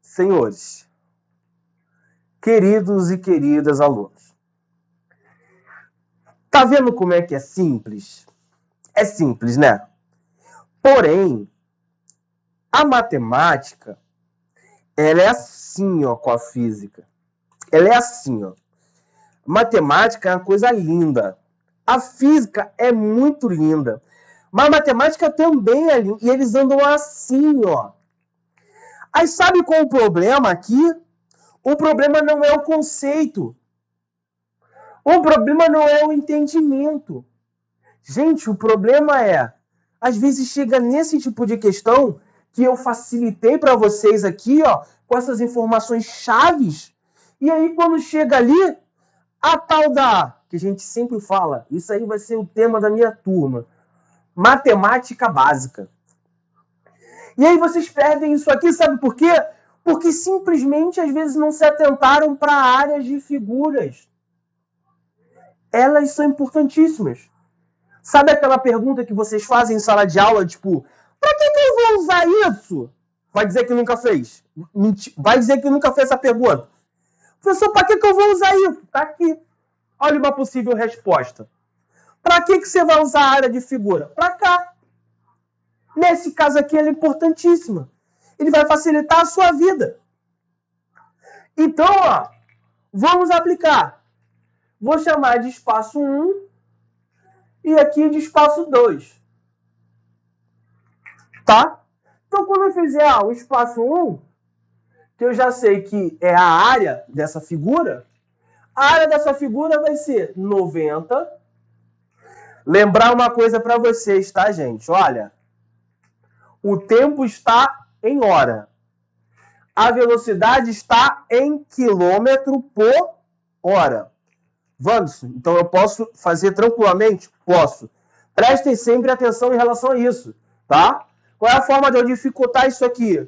senhores, queridos e queridas alunos, tá vendo como é que é simples? É simples, né? Porém, a matemática, ela é assim, ó, com a física. Ela é assim, ó. Matemática é uma coisa linda. A física é muito linda. Mas a matemática também é linda. E eles andam assim, ó. Aí sabe qual é o problema aqui? O problema não é o conceito. O problema não é o entendimento. Gente, o problema é, às vezes chega nesse tipo de questão que eu facilitei para vocês aqui, ó, com essas informações chaves. E aí, quando chega ali, a tal da, que a gente sempre fala, isso aí vai ser o tema da minha turma, matemática básica. E aí vocês perdem isso aqui, sabe por quê? Porque simplesmente, às vezes, não se atentaram para áreas de figuras. Elas são importantíssimas. Sabe aquela pergunta que vocês fazem em sala de aula, tipo, para que eu vou usar isso? Vai dizer que nunca fez. Vai dizer que nunca fez essa pergunta. Professor, para que eu vou usar isso? Tá aqui. Olha uma possível resposta. Para que você vai usar a área de figura? Para cá. Nesse caso aqui, ela é importantíssima. Ele vai facilitar a sua vida. Então, ó, vamos aplicar. Vou chamar de espaço 1 e aqui de espaço 2. Tá? Então, quando eu fizer o espaço 1, que eu já sei que é a área dessa figura, a área dessa figura vai ser 90. Lembrar uma coisa para vocês, tá, gente? Olha, o tempo está em hora. A velocidade está em quilômetro por hora. Vamos, então eu posso fazer tranquilamente? Posso. Prestem sempre atenção em relação a isso, tá? Qual é a forma de eu dificultar isso aqui?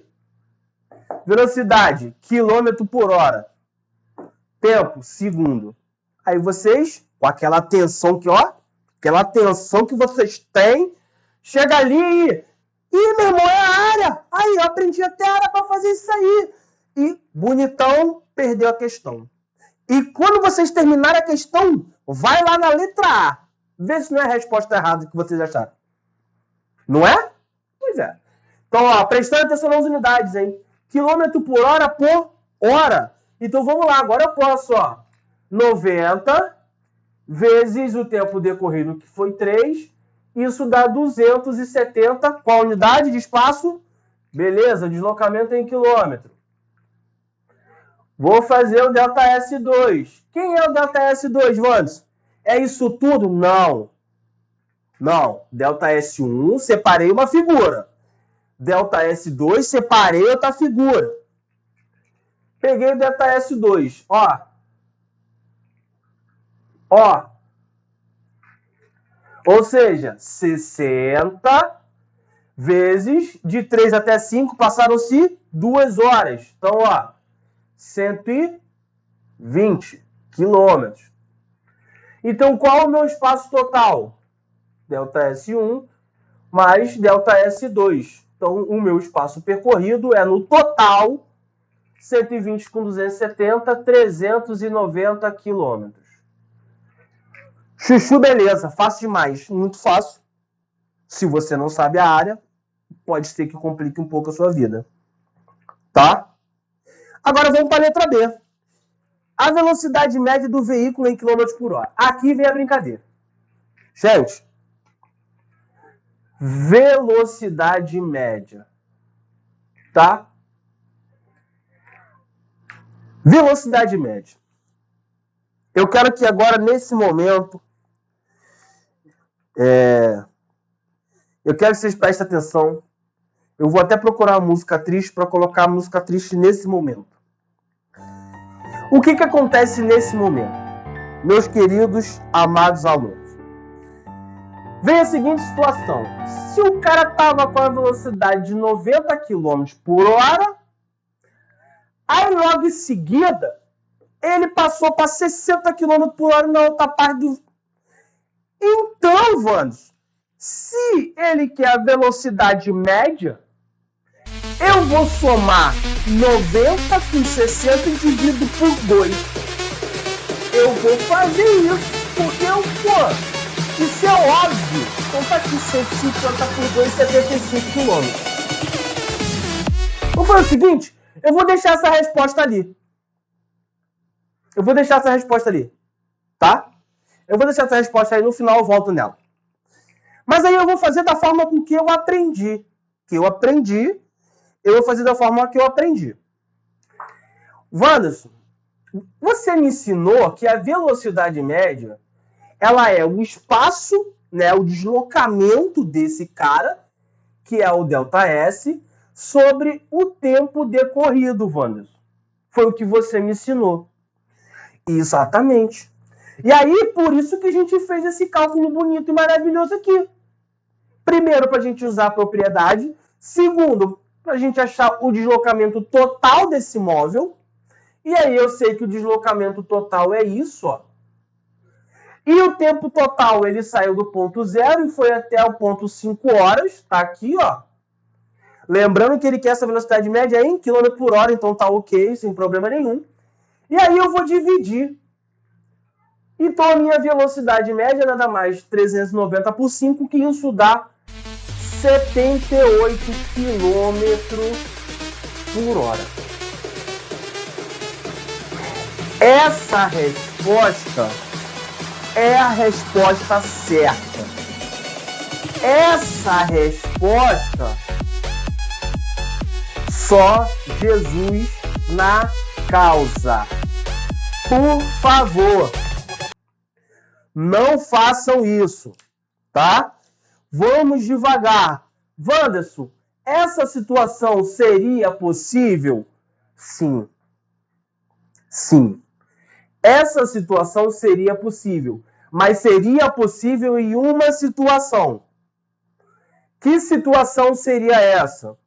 Velocidade, quilômetro por hora. Tempo, segundo. Aí vocês, com aquela atenção que, ó, aquela atenção que vocês têm, chega ali e meu irmão, é a área. Aí, eu aprendi até a área para fazer isso aí. E, bonitão, perdeu a questão. E quando vocês terminarem a questão, vai lá na letra A. Vê se não é a resposta errada que vocês acharam. Não é? Pois é. Então, ó, prestando atenção nas unidades, hein? Quilômetro por hora por hora. Então, vamos lá. Agora eu posso, ó. 90 vezes o tempo decorrido, que foi 3. Isso dá 270. Qual a unidade de espaço? Beleza, deslocamento em quilômetro. Vou fazer o ΔS2. Quem é o ΔS2, Vandes? É isso tudo? Não. Não. ΔS1, separei uma figura. ΔS2, separei outra figura. Peguei o ΔS2. Ó. Ó. Ou seja, 60 vezes de 3 até 5 passaram-se 2 horas. Então, ó. 120 quilômetros. Então, qual é o meu espaço total? ΔS1 mais ΔS2. Então, o meu espaço percorrido é, no total, 120 com 270, 390 quilômetros. Chuchu, beleza. Fácil demais. Muito fácil. Se você não sabe a área, pode ser que complique um pouco a sua vida. Tá? Agora vamos para a letra B. A velocidade média do veículo em quilômetros por hora. Aqui vem a brincadeira. Gente, velocidade média. Tá? Velocidade média. Eu quero que agora, nesse momento, eu quero que vocês prestem atenção. Eu vou até procurar uma música triste para colocar a música triste nesse momento. O que acontece nesse momento? Meus queridos, amados alunos. Vem a seguinte situação. Se o cara estava com a velocidade de 90 km por hora, aí logo em seguida, ele passou para 60 km por hora na outra parte do... Então, Vandes, se ele quer a velocidade média, eu vou somar 90 com 60 dividido por 2. Eu vou fazer isso, porque isso é óbvio. Então tá aqui 150 por 2, 75 km. Vou fazer o seguinte, eu vou deixar essa resposta ali. Tá? Eu vou deixar essa resposta aí, no final eu volto nela. Mas aí eu vou fazer da forma com que eu aprendi. Eu vou fazer da forma que eu aprendi. Wanderson, você me ensinou que a velocidade média, ela é o espaço, né, o deslocamento desse cara, que é o ΔS, sobre o tempo decorrido, Wanderson. Foi o que você me ensinou. Exatamente. E aí, por isso que a gente fez esse cálculo bonito e maravilhoso aqui. Primeiro, para a gente usar a propriedade. Segundo, para a gente achar o deslocamento total desse móvel. E aí eu sei que o deslocamento total é isso, ó. E o tempo total, ele saiu do ponto 0 e foi até o ponto 5 horas. Tá aqui, ó. Lembrando que ele quer essa velocidade média em km por hora, então tá ok, sem problema nenhum. E aí eu vou dividir. Então a minha velocidade média nada mais 390 por 5, que isso dá 78 km por hora. Essa resposta é a resposta certa. Essa resposta só Jesus na causa. Por favor, não façam isso, tá? Vamos devagar. Wanderson, essa situação seria possível? Sim. Sim. Essa situação seria possível, mas seria possível em uma situação. Que situação seria essa?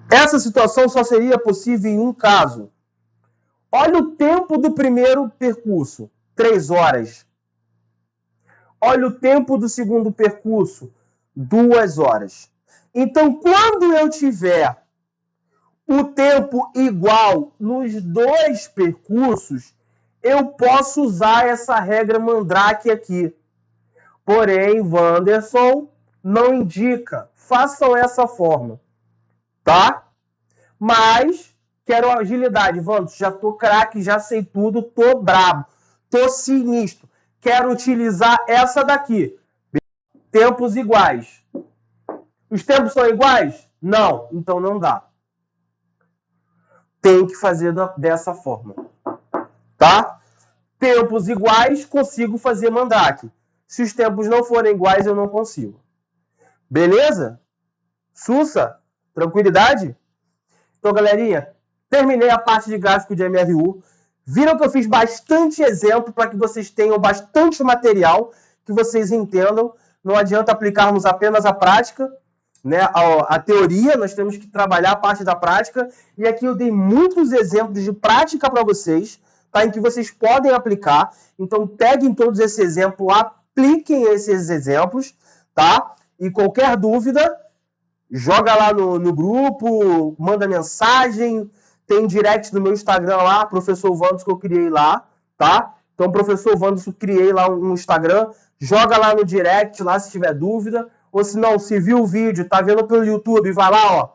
Essa situação só seria possível em um caso. Olha o tempo do primeiro percurso, 3 horas. Olha o tempo do segundo percurso, 2 horas. Então, quando eu tiver o tempo igual nos dois percursos, eu posso usar essa regra Mandrake aqui. Porém, Wanderson não indica. Façam essa forma, tá? Mas quero agilidade, Wanderson. Já tô craque, já sei tudo, tô brabo, tô sinistro. Quero utilizar essa daqui. Tempos iguais. Os tempos são iguais? Não, então não dá. Tem que fazer dessa forma, tá? Tempos iguais, consigo fazer Mandrake. Se os tempos não forem iguais, eu não consigo. Beleza? Sussa? Tranquilidade? Então, galerinha, terminei a parte de gráfico de MRU. Viram que eu fiz bastante exemplo para que vocês tenham bastante material, que vocês entendam. Não adianta aplicarmos apenas a prática, né? A teoria, nós temos que trabalhar a parte da prática. E aqui eu dei muitos exemplos de prática para vocês, tá? Em que vocês podem aplicar. Então, peguem todos esses exemplos, apliquem esses exemplos, tá? E qualquer dúvida, joga lá no grupo, manda mensagem. Tem direct no meu Instagram lá, Professor Wanderson, que eu criei lá, tá? Então, Professor Wanderson, criei lá um Instagram. Joga lá no direct, lá se tiver dúvida. Ou se não, se viu o vídeo, tá vendo pelo YouTube, vai lá, ó.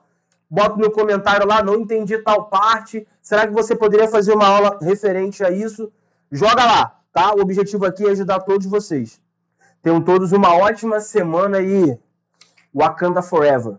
Bota no comentário lá, não entendi tal parte. Será que você poderia fazer uma aula referente a isso? Joga lá, tá? O objetivo aqui é ajudar todos vocês. Tenham todos uma ótima semana e Wakanda Forever.